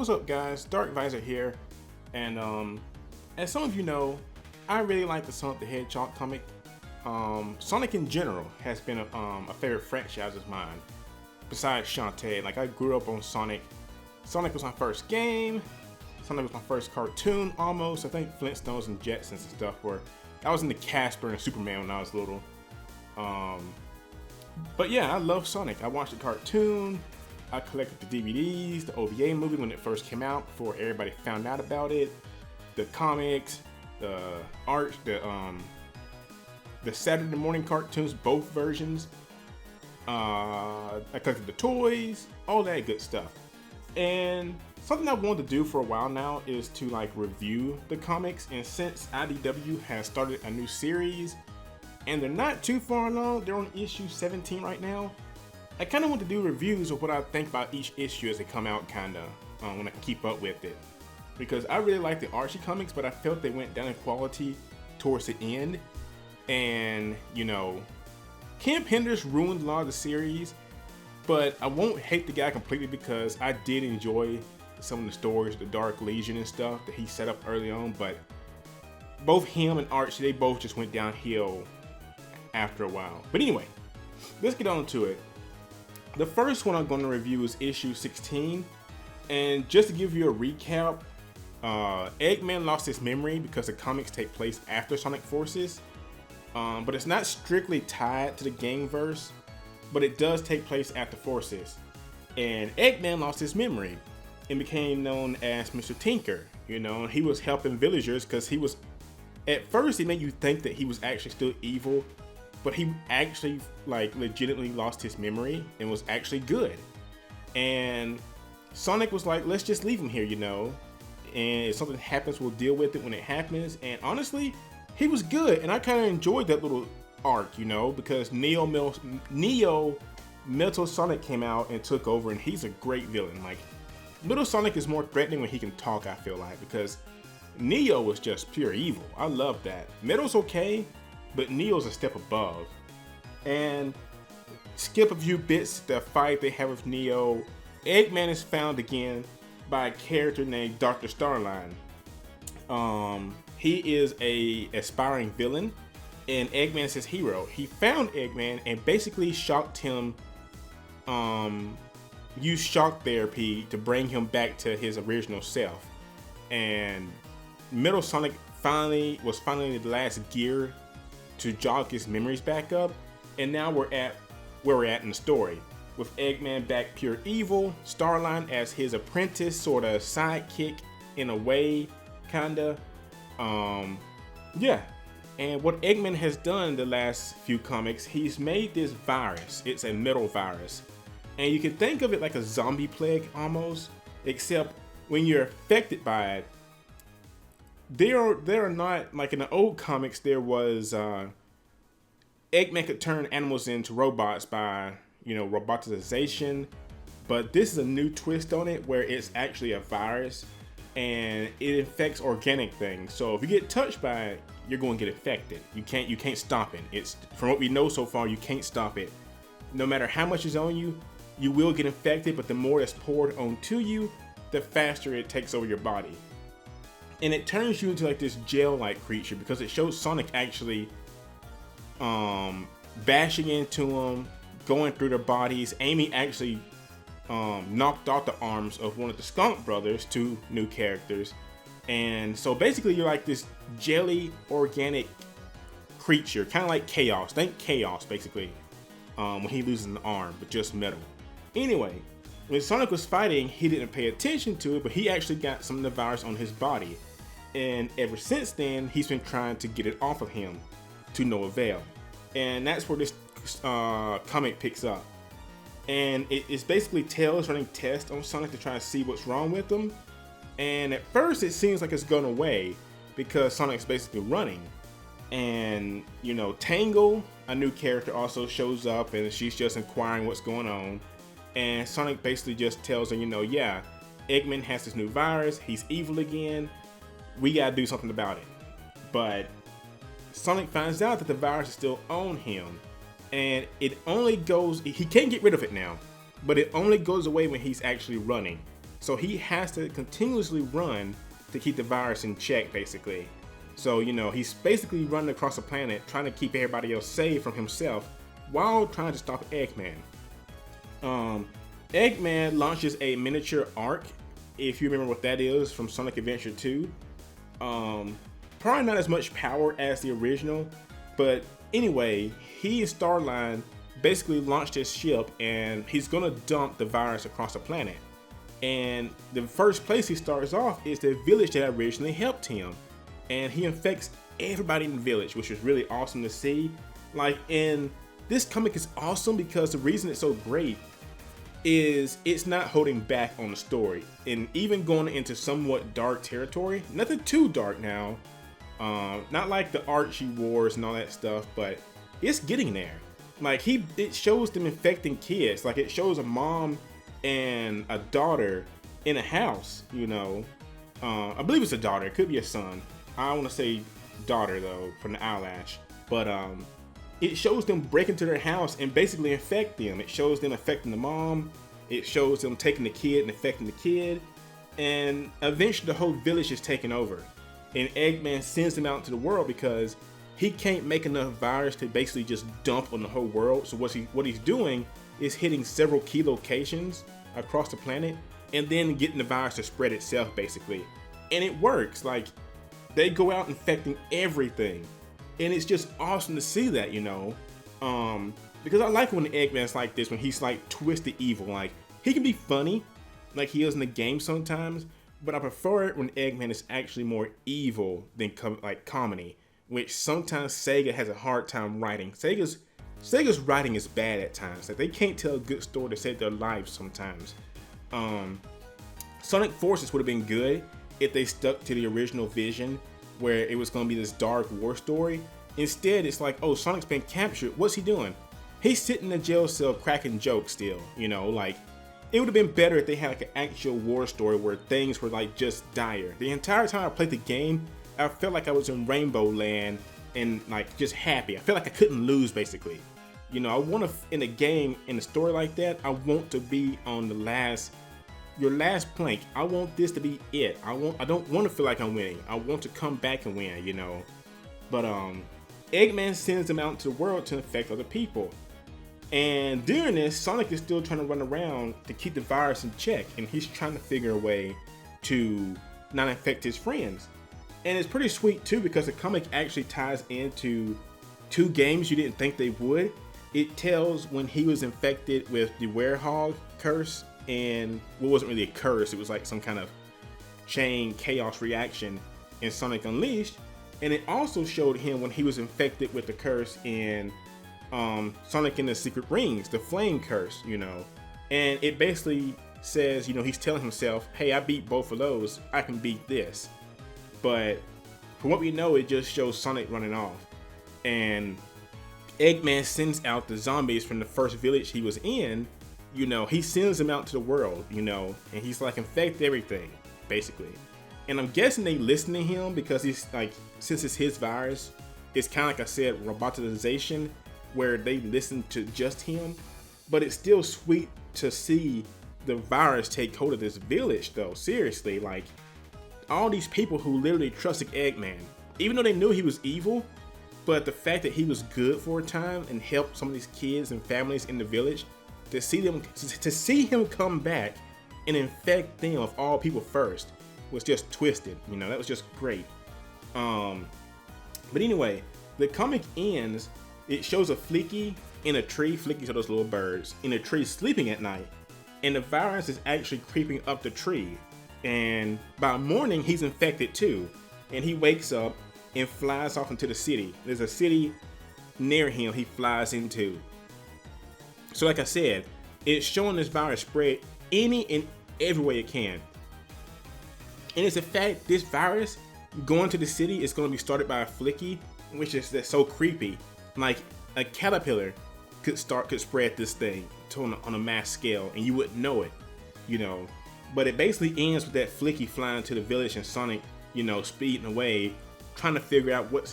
what's up guys, Dark Visor here, and as some of you know, I really like the Sonic the Hedgehog comic. Sonic in general has been a favorite franchise of mine, besides Shantae. Like, I grew up on Sonic. Sonic was my first game, Sonic was my first cartoon almost. I think Flintstones and Jetsons and stuff were, I was into Casper and Superman when I was little. But yeah, I love Sonic. I watched the cartoon, I collected the DVDs, the OVA movie when it first came out before everybody found out about it, the comics, the art, the Saturday morning cartoons, both versions. I collected the toys, all that good stuff. And something I wanted to do for a while now is to like review the comics, and since IDW has started a new series and they're not too far along, they're on issue 17 right now, I kind of want to do reviews of what I think about each issue as they come out, kind of when I can keep up with it, because I really like the Archie comics, but I felt they went down in quality towards the end. And you know, Camp Henders ruined a lot of the series, but I won't hate the guy completely because I did enjoy some of the stories, the Dark Legion and stuff that he set up early on. But both him and Archie, they both just went downhill after a while. But anyway, let's get on to it. The first one I'm going to review is issue 16, and just to give you a recap, Eggman lost his memory because the comics take place after Sonic Forces, but it's not strictly tied to the game verse, but it does take place after Forces. And Eggman lost his memory and became known as Mr. Tinker. You know, he was helping villagers because he was, at first it made you think that he was actually still evil, but he actually like legitimately lost his memory and was actually good. And Sonic was like, let's just leave him here, you know, and if something happens, we'll deal with it when it happens. And honestly, he was good, and I kind of enjoyed that little arc, you know, because Neo Metal Sonic came out and took over, and he's a great villain. Like, Little Sonic is more threatening when he can talk, I feel like, because Neo was just pure evil. I love that. Metal's okay, but Neo's a step above. And skip a few bits, the fight they have with Neo, Eggman is found again by a character named Dr. Starline. He is a aspiring villain, and Eggman is his hero. He found Eggman and basically shocked him, used shock therapy to bring him back to his original self. And Metal Sonic was finally the last gear to jog his memories back up, and now we're at where we're at in the story, with Eggman back pure evil, Starline as his apprentice, sort of sidekick in a way, kinda. Yeah. And what Eggman has done the last few comics, he's made this virus. It's a metal virus, and you can think of it like a zombie plague almost, except when you're affected by it, there are not, like in the old comics, there was Eggman could turn animals into robots by, you know, robotization, but this is a new twist on it where it's actually a virus and it infects organic things. So if you get touched by it, you're going to get infected. You can't stop it. It's, from what we know so far, you can't stop it. No matter how much is on you, you will get infected, but the more that's poured onto you, the faster it takes over your body. And it turns you into like this gel-like creature, because it shows Sonic actually bashing into them, going through their bodies. Amy actually knocked off the arms of one of the Skunk Brothers, two new characters. And so basically you're like this jelly organic creature, kind of like Chaos. Think Chaos basically, when he loses an arm, but just metal. Anyway, when Sonic was fighting, he didn't pay attention to it, but he actually got some of the virus on his body. And ever since then, he's been trying to get it off of him to no avail. And that's where this comic picks up. And it's basically Tails running tests on Sonic to try to see what's wrong with him. And at first it seems like it's gone away because Sonic's basically running. And, you know, Tangle, a new character, also shows up, and she's just inquiring what's going on. And Sonic basically just tells her, you know, yeah, Eggman has this new virus, he's evil again, we gotta do something about it. But Sonic finds out that the virus is still on him, and it only goes, he can't get rid of it now, but it only goes away when he's actually running. So he has to continuously run to keep the virus in check, basically. So, he's basically running across the planet trying to keep everybody else safe from himself while trying to stop Eggman. Eggman launches a miniature arc, if you remember what that is, from Sonic Adventure 2. Probably not as much power as the original, but anyway, he and Starline basically launched his ship and he's gonna dump the virus across the planet. And the first place he starts off is the village that originally helped him. And he infects everybody in the village, which was really awesome to see. And this comic is awesome because the reason it's so great is it's not holding back on the story. And even going into somewhat dark territory, nothing too dark now. Not like the Archie Wars and all that stuff, but it's getting there. It shows them infecting kids. It shows a mom and a daughter in a house, I believe it's a daughter, it could be a son. I want to say daughter though, from the eyelash. But it shows them break into their house and basically infect them. It shows them affecting the mom. It shows them taking the kid and affecting the kid. And eventually the whole village is taken over. And Eggman sends them out into the world because he can't make enough virus to basically just dump on the whole world. So what he's doing is hitting several key locations across the planet and then getting the virus to spread itself, basically. And it works. They go out infecting everything. And it's just awesome to see that, because I like when Eggman's like this, when he's twisted evil. He can be funny, like he is in the game sometimes, but I prefer it when Eggman is actually more evil than comedy, which sometimes Sega has a hard time writing. Sega's writing is bad at times. They can't tell a good story to save their lives sometimes. Sonic Forces would have been good if they stuck to the original vision where it was going to be this dark war story. Instead, it's Sonic's been captured. What's he doing? He's sitting in a jail cell cracking jokes still, it would have been better if they had an actual war story where things were just dire. The entire time I played the game, I felt like I was in Rainbow Land and just happy. I felt like I couldn't lose, basically. I want to, in a game, in a story like that, I want to be on your last plank. I want this to be it. I don't want to feel like I'm winning. I want to come back and win, But Eggman sends them out into the world to infect other people. And during this, Sonic is still trying to run around to keep the virus in check, and he's trying to figure a way to not infect his friends. And it's pretty sweet too, because the comic actually ties into two games you didn't think they would. It tells when he was infected with the Hedgehog curse, and it wasn't really a curse, it was some kind of chain chaos reaction in Sonic Unleashed. And it also showed him when he was infected with the curse in Sonic and the Secret Rings, the flame curse, and it basically says, he's telling himself, hey, I beat both of those, I can beat this. But from what we know, it just shows Sonic running off. And Eggman sends out the zombies from the first village he was in, he sends them out to the world, and he's infect everything, basically. And I'm guessing they listen to him because he's since it's his virus, it's kind of I said, robotization, where they listen to just him. But it's still sweet to see the virus take hold of this village, though. Seriously, all these people who literally trusted Eggman, even though they knew he was evil, but the fact that he was good for a time and helped some of these kids and families in the village, to see him come back and infect them of all people first was just twisted. That was just great. But anyway, the comic ends. It shows a Fleeky in a tree. Fleeky's are those little birds in a tree sleeping at night, and the virus is actually creeping up the tree. And by morning, he's infected too, and he wakes up and flies off into the city. There's a city near him he flies into. So like I said, it's showing this virus spread any and every way it can. And it's a fact, this virus going to the city is going to be started by a Fleeky, which is that's so creepy. A caterpillar could spread this thing on a mass scale, and you wouldn't know it, But it basically ends with that Fleeky flying to the village and Sonic, speeding away, trying to figure out what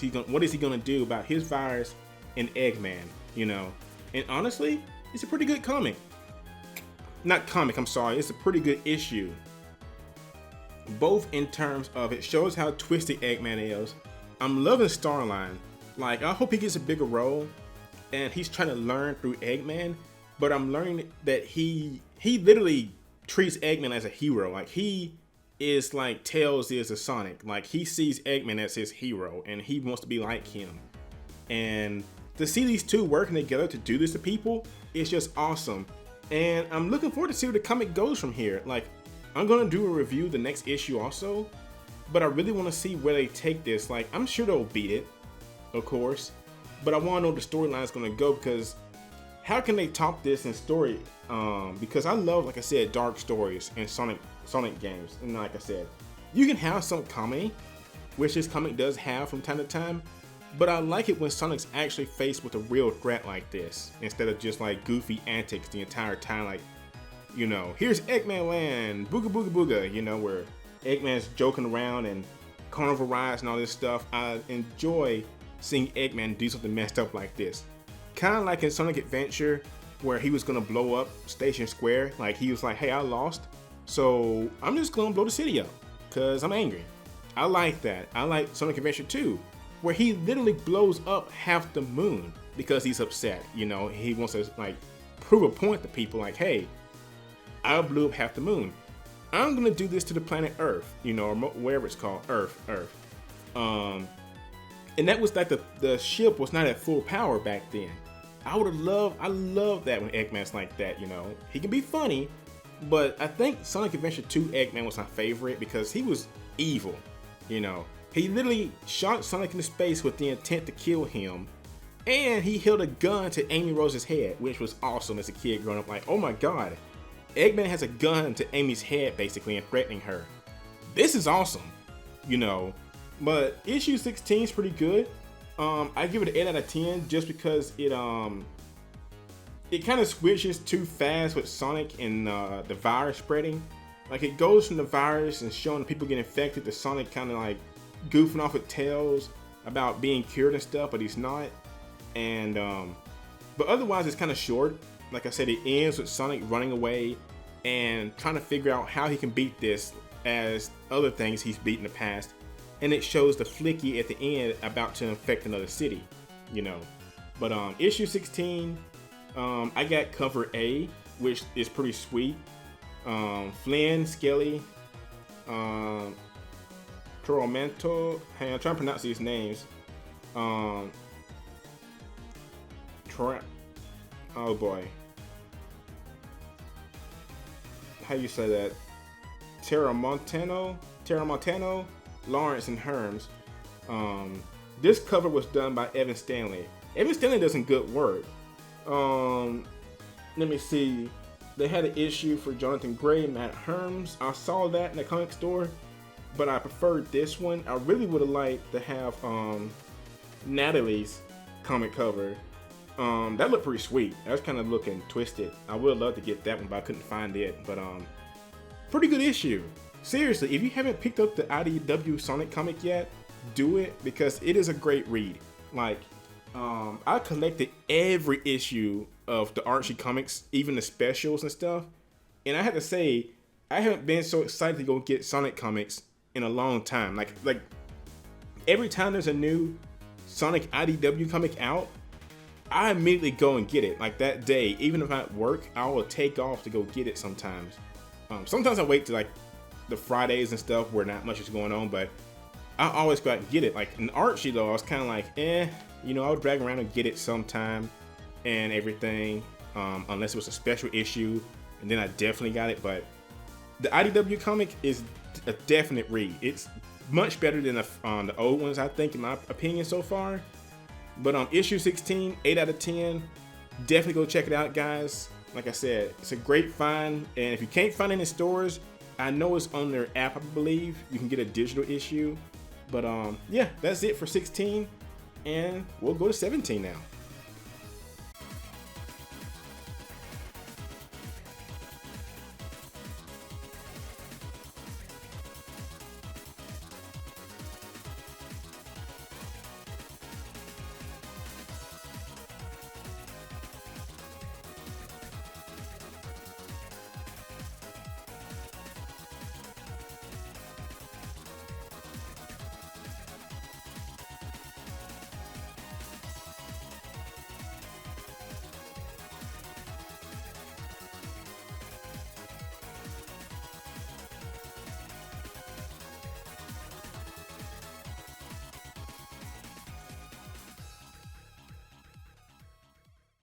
is he gonna do about his virus and Eggman, And honestly, it's a pretty good comic. Not comic, I'm sorry. It's a pretty good issue. both in terms of it shows how twisted Eggman is. I'm loving Starline. Like, I hope he gets a bigger role, and he's trying to learn through Eggman. But I'm learning that he literally treats Eggman as a hero. Like, he is like Tails is a Sonic. Like, he sees Eggman as his hero, and he wants to be like him. And to see these two working together to do this to people is just awesome. And I'm looking forward to see where the comic goes from here. Like, I'm gonna do a review the next issue also, but I really want to see where they take this. Like, I'm sure they'll beat it, of course, but I want to know the storyline is gonna go, because how can they top this in story? Because I love, like I said, dark stories in Sonic games. And like I said, you can have some comedy, which this comic does have from time to time, but I like it when Sonic's actually faced with a real threat like this, instead of just like goofy antics the entire time. Like, you know, here's Eggman Land, booga booga booga, you know, where Eggman's joking around and carnival rides and all this stuff. I enjoy seeing Eggman do something messed up like this. Kind of like in Sonic Adventure, where he was gonna blow up Station Square. Like, he was like, hey, I lost, so I'm just gonna blow the city up, cause I'm angry. I like that. I like Sonic Adventure 2, where he literally blows up half the moon because he's upset. You know, he wants to like prove a point to people, like, hey, I blew up half the moon. I'm gonna do this to the planet Earth, you know, or wherever it's called, Earth. And that was like the ship was not at full power back then. I love that when Eggman's like that, you know. He can be funny, but I think Sonic Adventure 2 Eggman was my favorite because he was evil, you know. He literally shot Sonic into space with the intent to kill him, and he held a gun to Amy Rose's head, which was awesome as a kid growing up. Like, oh my god, Eggman has a gun to Amy's head basically and threatening her. This is awesome, you know. But issue 16 is pretty good. I give it an 8 out of 10 just because it kind of switches too fast with Sonic and the virus spreading. Like, it goes from the virus and showing people get infected to Sonic kind of like goofing off with Tails about being cured and stuff, but he's not. And but otherwise it's kind of short. Like I said, it ends with Sonic running away and trying to figure out how he can beat this, as other things he's beat in the past. And it shows the Flicky at the end about to infect another city, you know. But issue 16, I got cover A, which is pretty sweet. Flynn, Skelly, Tormento, hey, I'm trying to pronounce these names. Oh boy, how you say that? Terramontano, Lawrence, and Herms. This cover was done by Evan Stanley. Evan Stanley does some good work. Let me see. They had an issue for Jonathan Gray, Matt Herms. I saw that in the comic store, but I preferred this one. I really would have liked to have Natalie's comic cover. That looked pretty sweet. That was kind of looking twisted. I would love to get that one, but I couldn't find it. But pretty good issue. Seriously, if you haven't picked up the IDW Sonic comic yet, do it, because it is a great read. Like, I collected every issue of the Archie comics, even the specials and stuff. And I have to say, I haven't been so excited to go get Sonic comics in a long time. Like every time there's a new Sonic IDW comic out, I immediately go and get it. Like that day, even if I'm at work, I will take off to go get it sometimes. Sometimes I wait to like the Fridays and stuff where not much is going on, but I always go out and get it. Like in Archie though, I was kind of like, you know, I would drag around and get it sometime and everything, unless it was a special issue, and then I definitely got it. But the IDW comic is a definite read. It's much better than the old ones, I think, in my opinion so far. But issue 16, 8 out of 10. Definitely go check it out, guys. Like I said, it's a great find, and if you can't find it in stores, I know it's on their app, I believe. You can get a digital issue. But yeah, that's it for 16, and we'll go to 17 now.